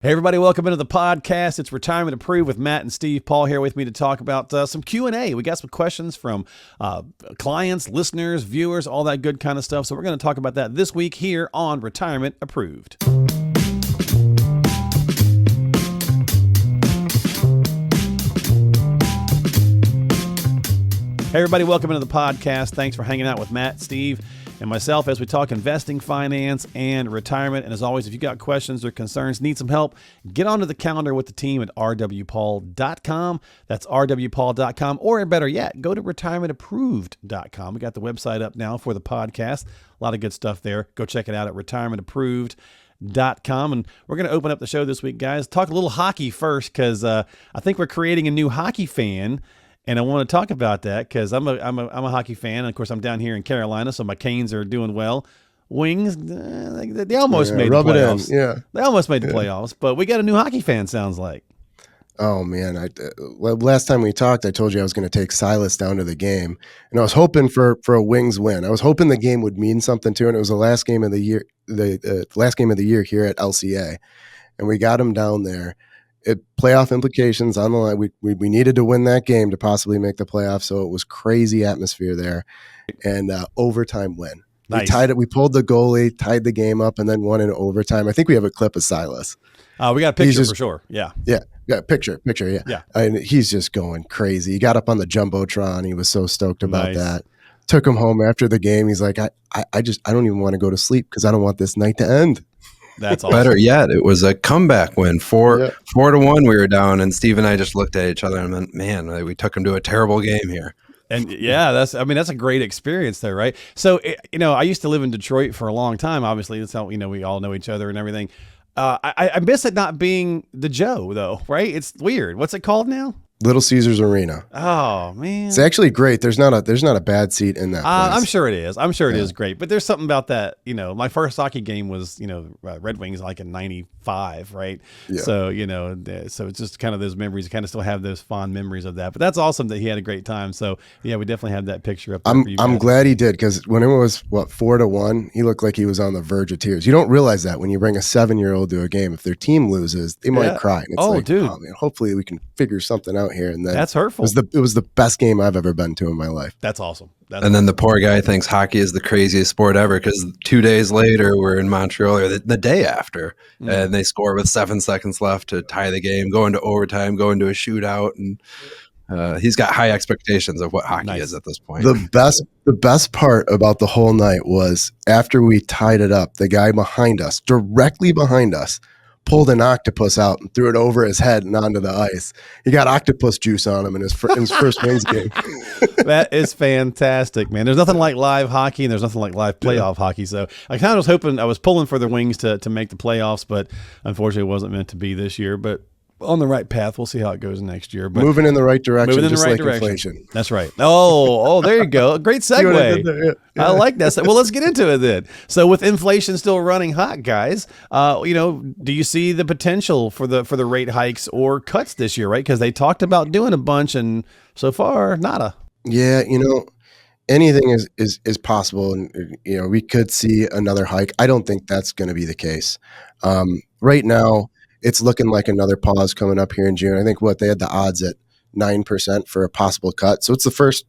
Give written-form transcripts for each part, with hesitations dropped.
Hey everybody, welcome into the podcast. It's Retirement Approved with Matt and Steve. Paul here with me to talk about some Q&A. We got some questions from clients, listeners, viewers, all that good kind of stuff. So we're going to talk about that this week here on Retirement Approved. Hey everybody, welcome into the podcast. Thanks for hanging out with Matt, Steve, and myself as we talk investing, finance, and retirement. And as always, if you got questions or concerns, need some help, get onto the calendar with the team at rwpaul.com. That's rwpaul.com, or better yet, go to retirementapproved.com. We got the website up now for the podcast. A lot of good stuff there. Go check it out at retirementapproved.com. And we're going to open up the show this week, guys. Talk a little hockey first, because I think we're creating a new hockey fan. And I want to talk about that because I'm a hockey fan. And of course, I'm down here in Carolina, so my Canes are doing well. Wings, they almost made the playoffs. They almost made the playoffs, but we got a new hockey fan, sounds like. Oh, man. Last time we talked, I told you I was going to take Silas down to the game. And I was hoping for a Wings win. I was hoping the game would mean something to it. And it was the last game of the year, the last game of the year here at LCA. And we got him down there. Playoff implications on the line. We needed to win that game to possibly make the playoffs, so it was crazy atmosphere there, and overtime win. Nice. We tied it. We pulled the goalie, tied the game up, and then won in overtime. I think we have a clip of Silas. We got a picture for sure. Yeah. Picture. Yeah. And he's just going crazy. He got up on the jumbotron. He was so stoked about that. Took him home after the game. He's like, I don't even want to go to sleep because I don't want this night to end. That's awesome. Better yet, it was a comeback win. 4-1 we were down, and Steve and I just looked at each other and went, man, we took him to a terrible game here. And yeah, that's a great experience there, right? So, I used to live in Detroit for a long time. Obviously, that's how, we all know each other and everything. I miss it not being the Joe, though, right? It's weird. What's it called now? Little Caesars Arena. Oh man, it's actually great. There's not a bad seat in that place. I'm sure it is. I'm sure it is great. But there's something about that. My first hockey game was Red Wings like in '95, right? Yeah. So so it's just kind of those memories. You kind of still have those fond memories of that. But that's awesome that he had a great time. So yeah, we definitely have that picture up there for you guys. I'm glad he did, because when it was 4-1, he looked like he was on the verge of tears. You don't realize that when you bring a 7-year-old to a game. If their team loses, they might cry. And it's dude. Oh man, hopefully we can figure something out here. And then that's hurtful. It was the best game I've ever been to in my life. That's awesome. Then the poor guy thinks hockey is the craziest sport ever, because 2 days later we're in Montreal, or the day after, and they score with 7 seconds left to tie the game, go into overtime, go into a shootout, and he's got high expectations of what hockey is at this point. The best part about the whole night was after we tied it up, the guy behind us, directly behind us, pulled an octopus out and threw it over his head and onto the ice. He got octopus juice on him in his first Wings game. That is fantastic, man. There's nothing like live hockey, and there's nothing like live playoff hockey. So I kind of was pulling for the Wings to make the playoffs, but unfortunately it wasn't meant to be this year. But on the right path. We'll see how it goes next year. But moving in the right direction, just like inflation. That's right. Oh, there you go. Great segue. I like that. Well, let's get into it then. So with inflation still running hot, guys, do you see the potential for the rate hikes or cuts this year, right? Because they talked about doing a bunch, and so far, nada. Yeah, anything is possible, and we could see another hike. I don't think that's going to be the case. Right now, it's looking like another pause coming up here in June. I think they had the odds at 9% for a possible cut. So it's the first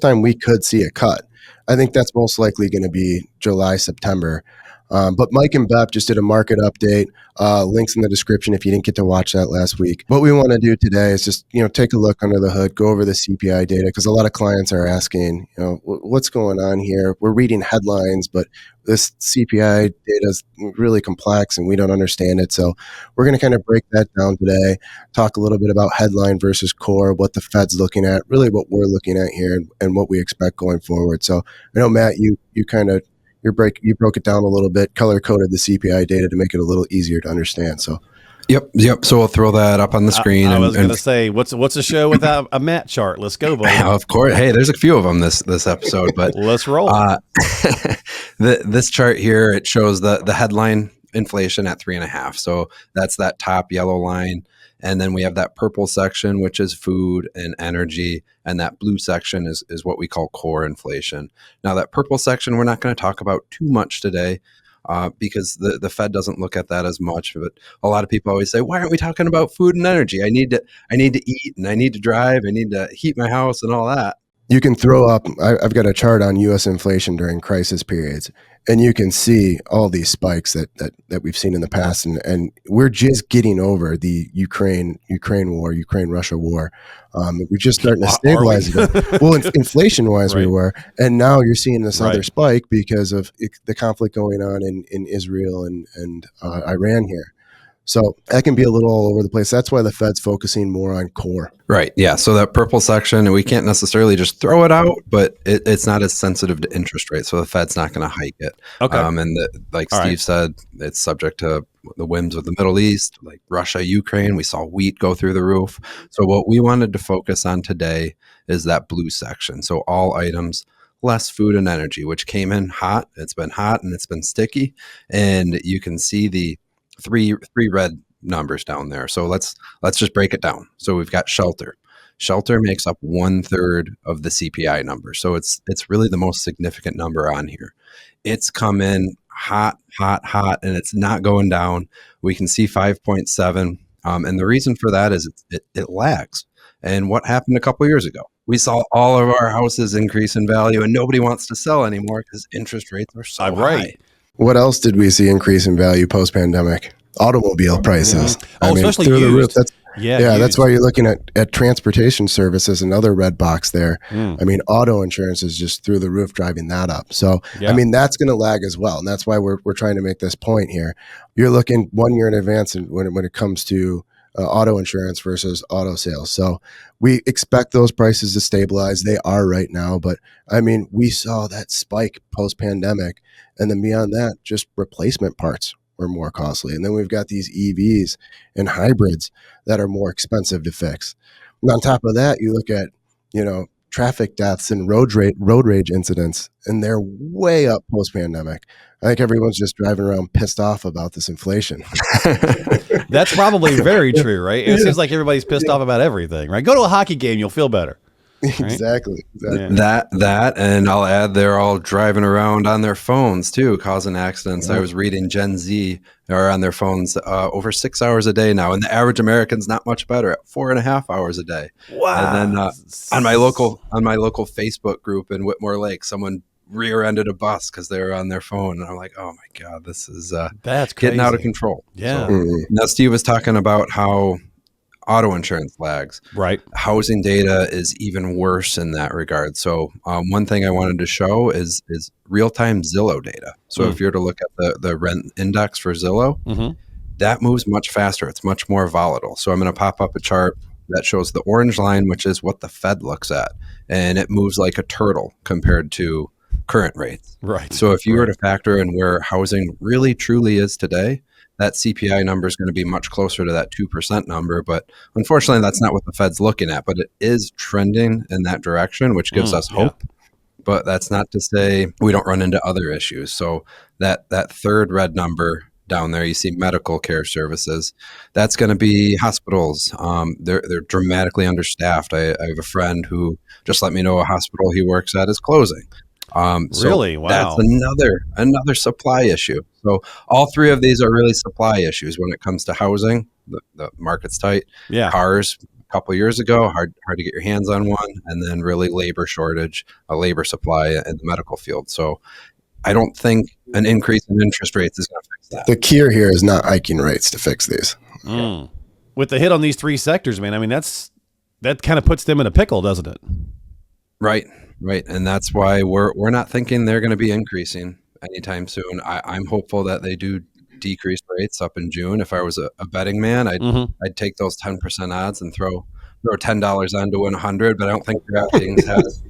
time we could see a cut. I think that's most likely going to be July, September. But Mike and Bep just did a market update. Links in the description if you didn't get to watch that last week. What we want to do today is just, take a look under the hood, go over the CPI data, because a lot of clients are asking, what's going on here? We're reading headlines, but this CPI data is really complex and we don't understand it. So we're going to kind of break that down today, talk a little bit about headline versus core, what the Fed's looking at, really what we're looking at here, and what we expect going forward. So I know, Matt, you broke it down a little bit, color coded the CPI data to make it a little easier to understand. So, yep. So we'll throw that up on the screen. I was going to say, what's a show without a Matt chart? Let's go, buddy. Of course. Hey, there's a few of them this episode, but let's roll. This chart here, it shows the headline inflation at 3.5. So that's that top yellow line. And then we have that purple section, which is food and energy. And that blue section is what we call core inflation. Now, that purple section, we're not going to talk about too much today. because the Fed doesn't look at that as much. But a lot of people always say, why aren't we talking about food and energy? I need to eat, and I need to drive. I need to heat my house and all that. You can throw up, I've got a chart on U.S. inflation during crisis periods, and you can see all these spikes that we've seen in the past. And we're just getting over the Ukraine war, Ukraine-Russia war. We're just starting to stabilize it. Well, inflation-wise, we were. And now you're seeing this other spike because of the conflict going on in Israel and Iran here. So that can be a little all over the place. That's why the Fed's focusing more on core. Right. Yeah. So that purple section, we can't necessarily just throw it out, but it's not as sensitive to interest rates. So the Fed's not going to hike it. Okay. And like Steve said, it's subject to the whims of the Middle East, like Russia, Ukraine. We saw wheat go through the roof. So what we wanted to focus on today is that blue section. So all items less food and energy, which came in hot. It's been hot and it's been sticky. And you can see the three red numbers down there. So let's just break it down. So we've got shelter. Shelter makes up 1/3 of the CPI number. So it's really the most significant number on here. It's come in hot, and it's not going down. We can see 5.7. And the reason for that is it lags. And what happened a couple years ago? We saw all of our houses increase in value, and nobody wants to sell anymore because interest rates are so high. What else did we see increase in value post-pandemic? Automobile prices. I mean, especially through used. the roof. Used. That's why you're looking at transportation services, another red box there. I mean, auto insurance is just through the roof, driving that up. So, I mean, that's going to lag as well. And that's why we're trying to make this point here. You're looking 1 year in advance when it comes to auto insurance versus auto sales. So we expect those prices to stabilize. They are right now. But, I mean, we saw that spike post-pandemic. And then beyond that, just replacement parts were more costly. And then we've got these EVs and hybrids that are more expensive to fix. And on top of that, you look at, traffic deaths and road rage incidents, and they're way up post-pandemic. I think everyone's just driving around pissed off about this inflation. That's probably very true, right? It seems like everybody's pissed off about everything, right? Go to a hockey game, you'll feel better. Right? Exactly. Yeah. That, and I'll add they're all driving around on their phones too, causing accidents. I was reading Gen Z are on their phones over 6 hours a day now, and the average American's not much better at 4.5 hours a day. Wow! And then on my local Facebook group in Whitmore Lake, someone rear-ended a bus because they were on their phone, and I'm like, oh my god, this is that's getting crazy. out of control. Yeah. So, now Steve was talking about how auto insurance lags. Right. Housing data is even worse in that regard. So one thing I wanted to show is real-time Zillow data. So if you're to look at the rent index for Zillow, that moves much faster. It's much more volatile. So I'm going to pop up a chart that shows the orange line, which is what the Fed looks at. And it moves like a turtle compared to current rates. Right. So if you were to factor in where housing really truly is today, that CPI number is going to be much closer to that 2% number. But unfortunately, that's not what the Fed's looking at. But it is trending in that direction, which gives us hope. But that's not to say we don't run into other issues. So that third red number down there, you see medical care services. That's going to be hospitals. They're dramatically understaffed. I have a friend who just let me know a hospital he works at is closing. Really? Wow. That's another supply issue. So all three of these are really supply issues when it comes to housing. The market's tight. Yeah. Cars a couple of years ago, hard to get your hands on one, and then really labor shortage, a labor supply in the medical field. So I don't think an increase in interest rates is going to fix that. The key here is not hiking rates to fix these. With the hit on these three sectors, man, I mean, that kind of puts them in a pickle, doesn't it? Right. And that's why we're not thinking they're going to be increasing anytime soon. I'm hopeful that they do decrease rates up in June. If I was a betting man, I'd take those 10% odds and throw $10 on to win 100. But I don't think DraftKings has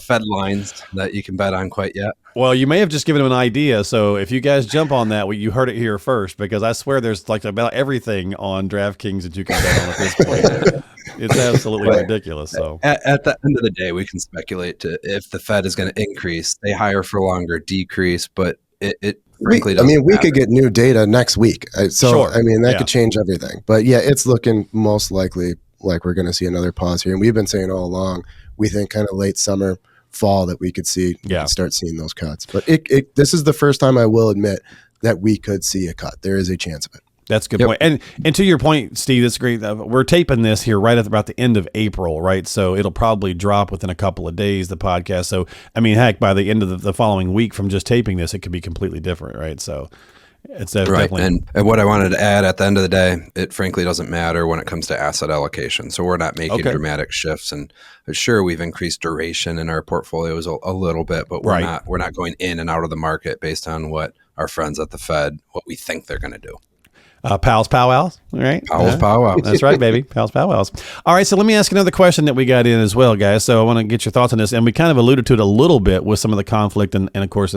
Fed lines that you can bet on quite yet. Well, you may have just given them an idea. So if you guys jump on that, you heard it here first, because I swear there's like about everything on DraftKings that you can bet on at this point. It's absolutely ridiculous. So at the end of the day, we can speculate to if the Fed is going to increase, stay higher for longer, decrease, but it frankly doesn't matter. We could get new data next week. So, sure. I mean, that could change everything. But yeah, it's looking most likely like we're going to see another pause here. And we've been saying all along, we think kind of late summer, fall that we could see, we Yeah. could start seeing those cuts. But this is the first time I will admit that we could see a cut. There is a chance of it. That's a good point. And to your point, Steve, that's great. We're taping this here right at about the end of April, right? So it'll probably drop within a couple of days, the podcast. So, I mean, heck, by the end of the following week from just taping this, it could be completely different, right? So it's definitely. And what I wanted to add at the end of the day, it frankly doesn't matter when it comes to asset allocation. So we're not making dramatic shifts. And sure, we've increased duration in our portfolios a little bit, but we're not going in and out of the market based on what our friends at the Fed, what we think they're going to do. Pals powwows, right? Pals powwows. That's right, baby. Pals powwows. All right, so let me ask another question that we got in as well, guys. So I want to get your thoughts on this, and we kind of alluded to it a little bit with some of the conflict and of course,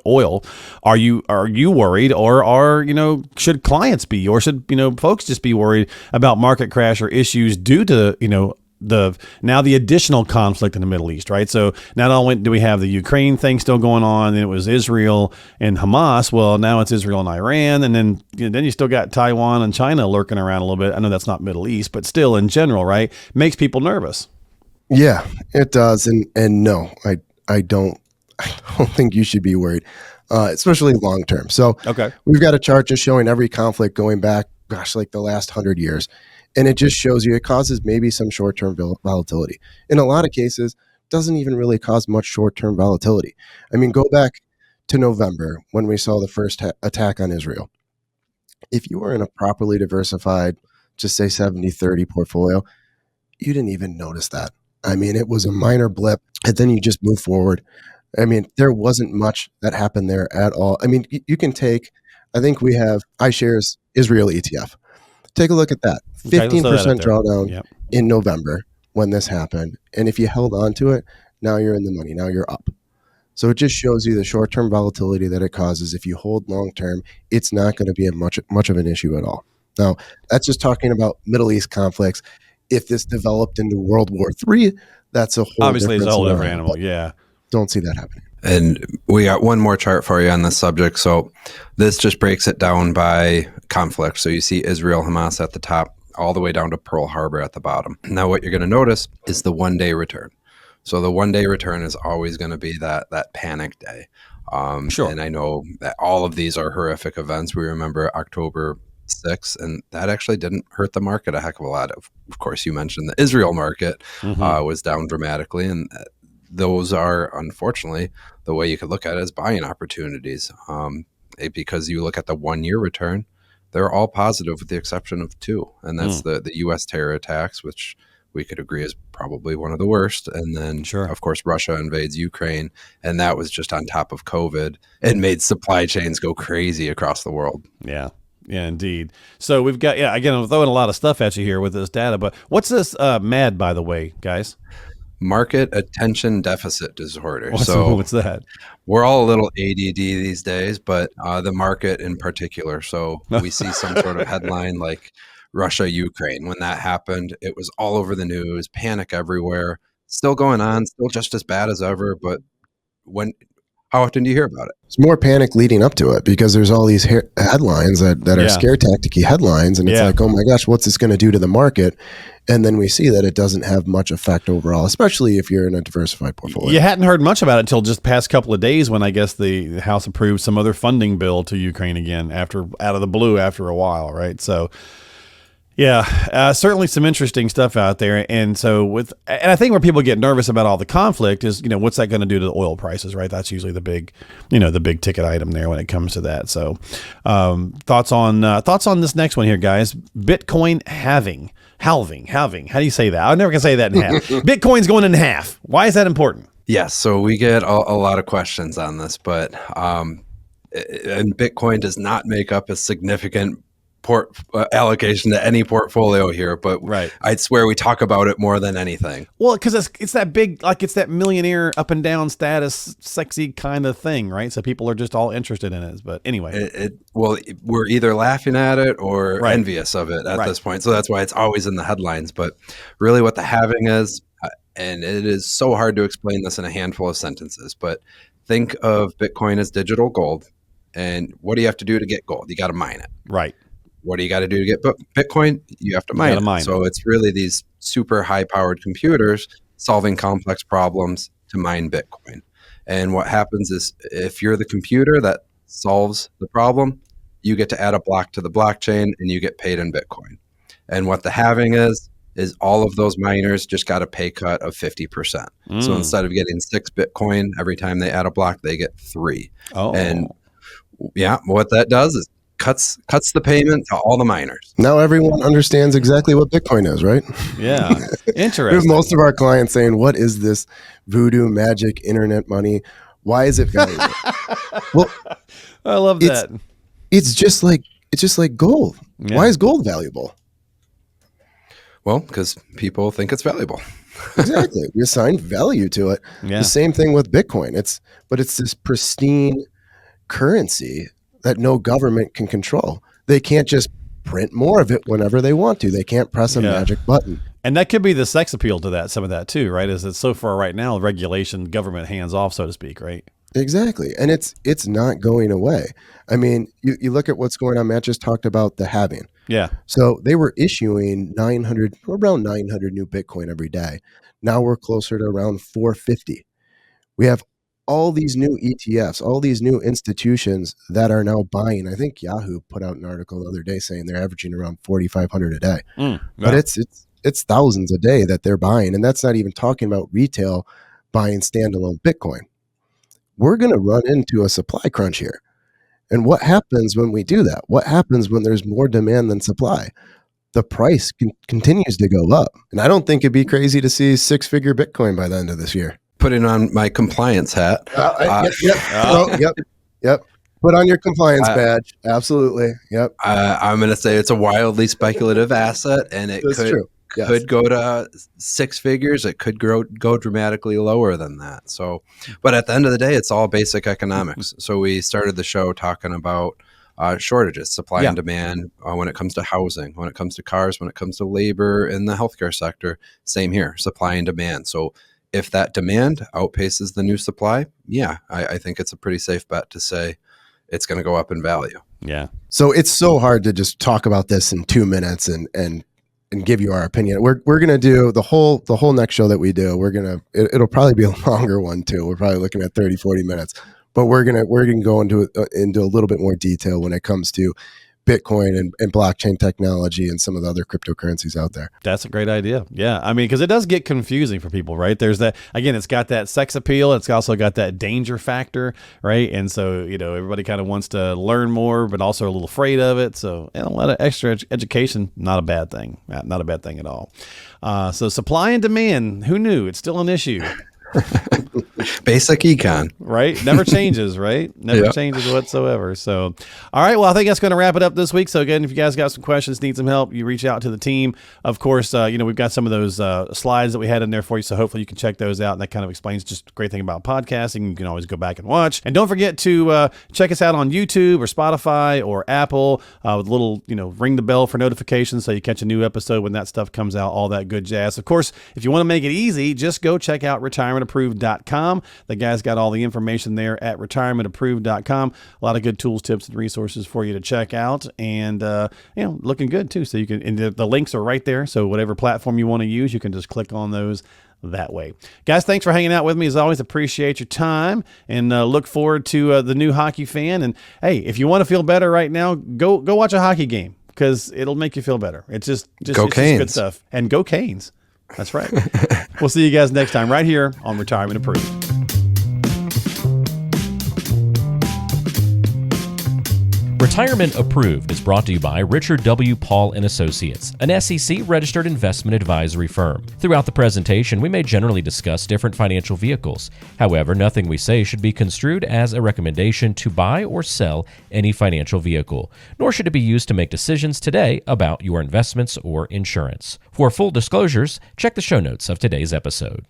oil. Are you worried, or should clients be, or should folks just be worried about market crash or issues due to the additional conflict in the Middle East, right? So not only do we have the Ukraine thing still going on, and it was Israel and Hamas. Well, now it's Israel and Iran, and then you still got Taiwan and China lurking around a little bit. I know that's not Middle East, but still in general, right? Makes people nervous. Yeah, it does. And no, I don't think you should be worried, especially long term. So we've got a chart just showing every conflict going back, like the last 100 years. And it just shows you it causes maybe some short-term volatility. In a lot of cases, doesn't even really cause much short-term volatility. I mean, go back to November when we saw the first attack on Israel. If you were in a properly diversified, just say 70-30 portfolio, you didn't even notice that. I mean, it was a minor blip, and then you just move forward. I mean, there wasn't much that happened there at all. I mean, you can take, I think we have iShares Israel ETF. Take a look at that. 15% drawdown in November when this happened. And if you held on to it, now you're in the money. Now you're up. So it just shows you the short-term volatility that it causes. If you hold long-term, it's not going to be much of an issue at all. Now, that's just talking about Middle East conflicts. If this developed into World War III, that's a whole obviously it's a whole different animal. Yeah. Don't see that happening. And we got one more chart for you on this subject. So this just breaks it down by conflict. So you see Israel, Hamas at the top, all the way down to Pearl Harbor at the bottom. Now what you're going to notice is the one-day return. So the one-day return is always going to be that panic day. Sure. And I know that all of these are horrific events. We remember October 6th, and that actually didn't hurt the market a heck of a lot. Of course, you mentioned the Israel market was down dramatically, and those are, unfortunately, the way you could look at it as buying opportunities. Because you look at the 1 year return, they're all positive with the exception of two. And that's the U.S. terror attacks, which we could agree is probably one of the worst. And then, of course, Russia invades Ukraine. And that was just on top of COVID. It made supply chains go crazy across the world. Yeah. Yeah, indeed. So we've got, again, I'm throwing a lot of stuff at you here with this data. But what's this MAD, by the way, guys? Market attention deficit disorder. What's that? We're all a little ADD these days, but the market in particular. So we see some sort of headline like Russia, Ukraine. When that happened, it was all over the news, panic everywhere, still going on, still just as bad as ever. But how often do you hear about it? It's more panic leading up to it because there's all these headlines that are scare tactic-y headlines. And it's like, oh my gosh, what's this going to do to the market? And then we see that it doesn't have much effect overall, especially if you're in a diversified portfolio. You hadn't heard much about it until just the past couple of days when I guess the House approved some other funding bill to Ukraine again out of the blue after a while, right? So, certainly some interesting stuff out there. And so and I think where people get nervous about all the conflict is, what's that going to do to the oil prices, right? That's usually the big ticket item there when it comes to that. So, thoughts on this next one here, guys. Bitcoin halving. How do you say that? I'm never going to say that in half. Bitcoin's going in half. Why is that important? Yes. So we get a lot of questions on this, but and Bitcoin does not make up a significant allocation to any portfolio here, but I'd swear we talk about it more than anything. Well, because it's that big, like it's that millionaire up and down status, sexy kind of thing, right? So people are just all interested in it. But anyway, we're either laughing at it or envious of it at this point. So that's why it's always in the headlines. But really, what the halving is, and it is so hard to explain this in a handful of sentences. But think of Bitcoin as digital gold, and what do you have to do to get gold? You got to mine it, right? What do you got to do to get Bitcoin? You have to mine it. So it's really these super high-powered computers solving complex problems to mine Bitcoin. And what happens is if you're the computer that solves the problem, you get to add a block to the blockchain and you get paid in Bitcoin. And what the halving is all of those miners just got a pay cut of 50%. So instead of getting 6 Bitcoin every time they add a block, they get 3. Oh. And yeah, what that does is cuts the payment to all the miners. Now everyone understands exactly what Bitcoin is, right? Yeah. We Interesting. have most of our clients saying, what is this voodoo magic internet money? Why is it valuable? Well, I love that. It's just like gold. Yeah. Why is gold valuable? Well, because people think it's valuable. Exactly. We assign value to it. Yeah. The same thing with Bitcoin. It's this pristine currency that no government can control. They can't just print more of it whenever they want to. They can't press a magic button. And that could be the sex appeal to that, some of that too, right? Is that so far right now, regulation, government hands off, so to speak, right? Exactly. And it's not going away. I mean, you look at what's going on. Matt just talked about the halving. Yeah. So they were issuing around 900 new Bitcoin every day. Now we're closer to around 450. We have all these new ETFs, all these new institutions that are now buying. I think Yahoo put out an article the other day saying they're averaging around 4,500 a day. Wow. But it's thousands a day that they're buying. And that's not even talking about retail buying standalone Bitcoin. We're going to run into a supply crunch here. And what happens when we do that? What happens when there's more demand than supply? The price continues to go up. And I don't think it'd be crazy to see 6-figure Bitcoin by the end of this year. Putting on my compliance hat. Yep. Put on your compliance badge. Absolutely. Yep. I'm going to say it's a wildly speculative asset, and it could go to 6 figures. It could go dramatically lower than that. So, but at the end of the day, it's all basic economics. So we started the show talking about shortages, supply and demand when it comes to housing, when it comes to cars, when it comes to labor in the healthcare sector. Same here, supply and demand. So if that demand outpaces the new supply, I think it's a pretty safe bet to say it's going to go up in value. Yeah. So it's so hard to just talk about this in 2 minutes and give you our opinion. We're going to do the whole next show that we do. It'll probably be a longer one too. We're probably looking at 30, 40 minutes, but we're going to go into a little bit more detail when it comes to Bitcoin and blockchain technology and some of the other cryptocurrencies out there. That's a great idea. Yeah. I mean, because it does get confusing for people, right? There's that, again, it's got that sex appeal. It's also got that danger factor, right? And so, everybody kind of wants to learn more, but also a little afraid of it. So a lot of extra education, not a bad thing. Not a bad thing at all. So supply and demand, who knew? It's still an issue. Basic econ, right? Never changes, right? Never changes whatsoever. So, all right. Well, I think that's going to wrap it up this week. So again, if you guys got some questions, need some help, you reach out to the team. Of course, we've got some of those slides that we had in there for you. So hopefully you can check those out. And that kind of explains just a great thing about podcasting. You can always go back and watch. And don't forget to check us out on YouTube or Spotify or Apple with a little, ring the bell for notifications so you catch a new episode when that stuff comes out, all that good jazz. Of course, if you want to make it easy, just go check out retirementapproved.com. The guy's got all the information there at retirementapproved.com. A lot of good tools, tips, and resources for you to check out, and looking good too. So you can, and the links are right there. So whatever platform you want to use, you can just click on those that way. Guys, thanks for hanging out with me. As always, appreciate your time, and look forward to the new hockey fan. And hey, if you want to feel better right now, go watch a hockey game, because it'll make you feel better. It's just good stuff. And go Canes. That's right. We'll see you guys next time right here on Retirement Approved. Retirement Approved is brought to you by Richard W. Paul & Associates, an SEC-registered investment advisory firm. Throughout the presentation, we may generally discuss different financial vehicles. However, nothing we say should be construed as a recommendation to buy or sell any financial vehicle, nor should it be used to make decisions today about your investments or insurance. For full disclosures, check the show notes of today's episode.